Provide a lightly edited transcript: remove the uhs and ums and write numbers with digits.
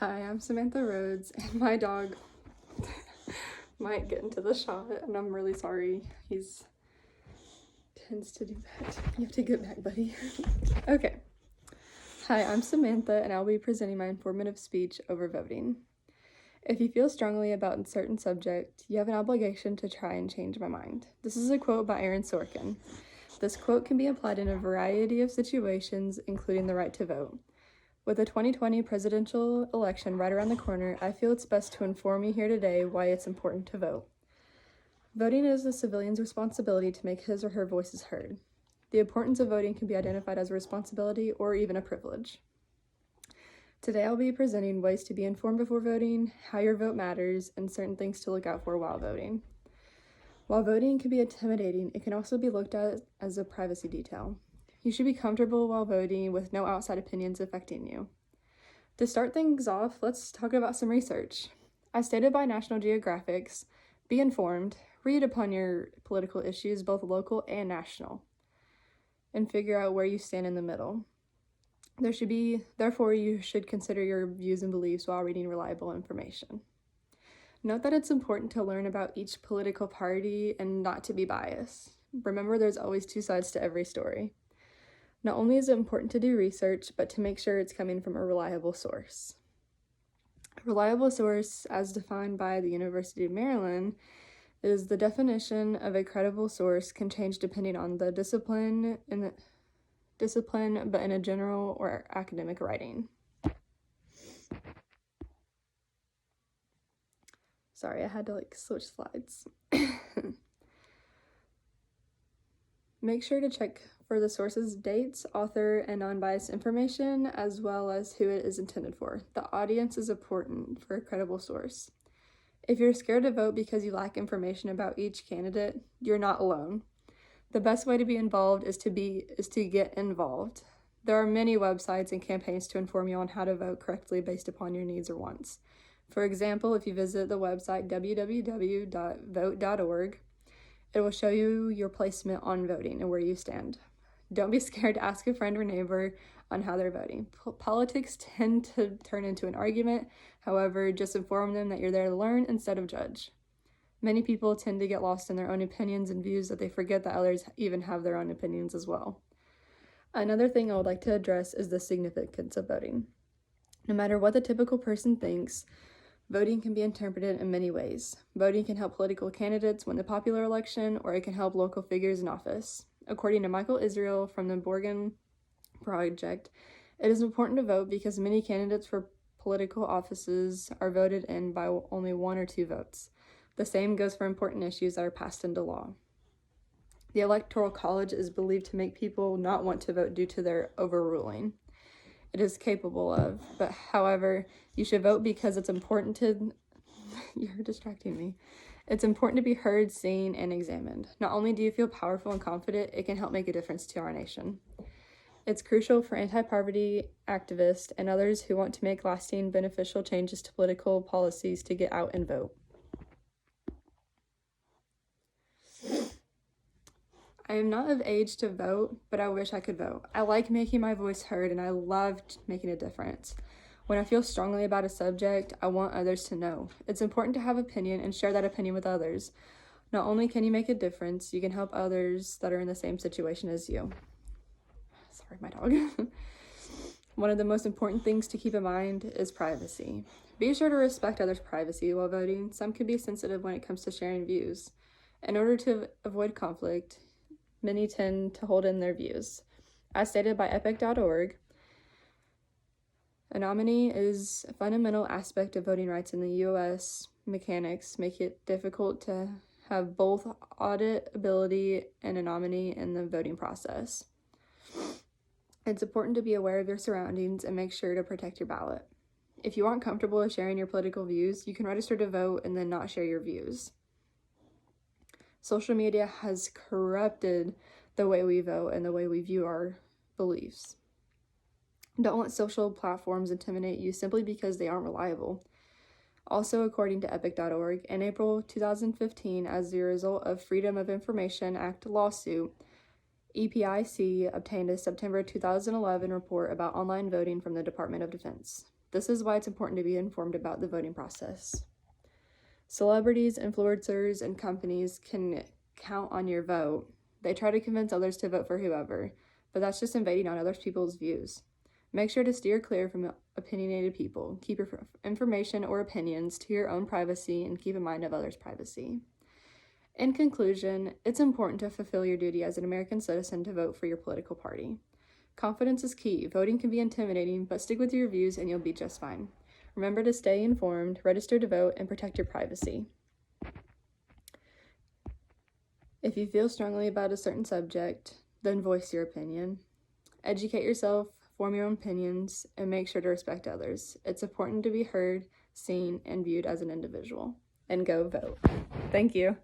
Hi, I'm Samantha Rhodes, and my dog might get into the shot, and I'm really sorry. He's tends to do that. You have to get back, buddy. Okay. Hi, I'm Samantha, and I'll be presenting my informative speech over voting. If you feel strongly about a certain subject, you have an obligation to try and change my mind. This is a quote by Aaron Sorkin. This quote can be applied in a variety of situations, including the right to vote. With the 2020 presidential election right around the corner, I feel it's best to inform you here today why it's important to vote. Voting is a civilian's responsibility to make his or her voices heard. The importance of voting can be identified as a responsibility or even a privilege. Today I'll be presenting ways to be informed before voting, how your vote matters, and certain things to look out for while voting. While voting can be intimidating, it can also be looked at as a privacy detail. You should be comfortable while voting with no outside opinions affecting you. To start things off, let's talk about some research. As stated by National Geographic, be informed, read upon your political issues, both local and national, and figure out where you stand in the middle. Therefore, you should consider your views and beliefs while reading reliable information. Note that it's important to learn about each political party and not to be biased. Remember, there's always two sides to every story. Not only is it important to do research, but to make sure it's coming from a reliable source. A reliable source, as defined by the University of Maryland, is the definition of a credible source can change depending on the discipline, but in a general or academic writing. Sorry, I had to switch slides. Make sure to check for the source's dates, author, and non-biased information, as well as who it is intended for. The audience is important for a credible source. If you're scared to vote because you lack information about each candidate, you're not alone. The best way to be involved is to get involved. There are many websites and campaigns to inform you on how to vote correctly based upon your needs or wants. For example, if you visit the website www.vote.org, it will show you your placement on voting and where you stand. Don't be scared to ask a friend or neighbor on how they're voting. Politics tend to turn into an argument. However, just inform them that you're there to learn instead of judge. Many people tend to get lost in their own opinions and views that they forget that others even have their own opinions as well. Another thing I would like to address is the significance of voting. No matter what the typical person thinks, voting can be interpreted in many ways. Voting can help political candidates win the popular election, or it can help local figures in office. According to Michael Israel from the Borgen Project, it is important to vote because many candidates for political offices are voted in by only 1 or 2 votes. The same goes for important issues that are passed into law. The Electoral College is believed to make people not want to vote due to their overruling. It is capable of, but however, you should vote because it's important to, you're distracting me. It's important to be heard, seen, and examined. Not only do you feel powerful and confident, it can help make a difference to our nation. It's crucial for anti-poverty activists and others who want to make lasting, beneficial changes to political policies to get out and vote. I am not of age to vote, but I wish I could vote. I like making my voice heard, and I loved making a difference. When I feel strongly about a subject, I want others to know. It's important to have opinion and share that opinion with others. Not only can you make a difference, you can help others that are in the same situation as you. Sorry, my dog. One of the most important things to keep in mind is privacy. Be sure to respect others' privacy while voting. Some can be sensitive when it comes to sharing views. In order to avoid conflict, many tend to hold in their views. As stated by epic.org, anonymity is a fundamental aspect of voting rights in the U.S. Mechanics make it difficult to have both auditability and anonymity in the voting process. It's important to be aware of your surroundings and make sure to protect your ballot. If you aren't comfortable with sharing your political views, you can register to vote and then not share your views. Social media has corrupted the way we vote and the way we view our beliefs. Don't let social platforms intimidate you simply because they aren't reliable. Also, according to epic.org, in April 2015, as the result of Freedom of Information Act lawsuit, EPIC obtained a September 2011 report about online voting from the Department of Defense. This is why it's important to be informed about the voting process. Celebrities, influencers, and companies can count on your vote. They try to convince others to vote for whoever, but that's just invading on other people's views. Make sure to steer clear from opinionated people. Keep your information or opinions to your own privacy and keep in mind of others' privacy. In conclusion, it's important to fulfill your duty as an American citizen to vote for your political party. Confidence is key. Voting can be intimidating, but stick with your views and you'll be just fine. Remember to stay informed, register to vote, and protect your privacy. If you feel strongly about a certain subject, then voice your opinion. Educate yourself, form your own opinions, and make sure to respect others. It's important to be heard, seen, and viewed as an individual. And go vote. Thank you.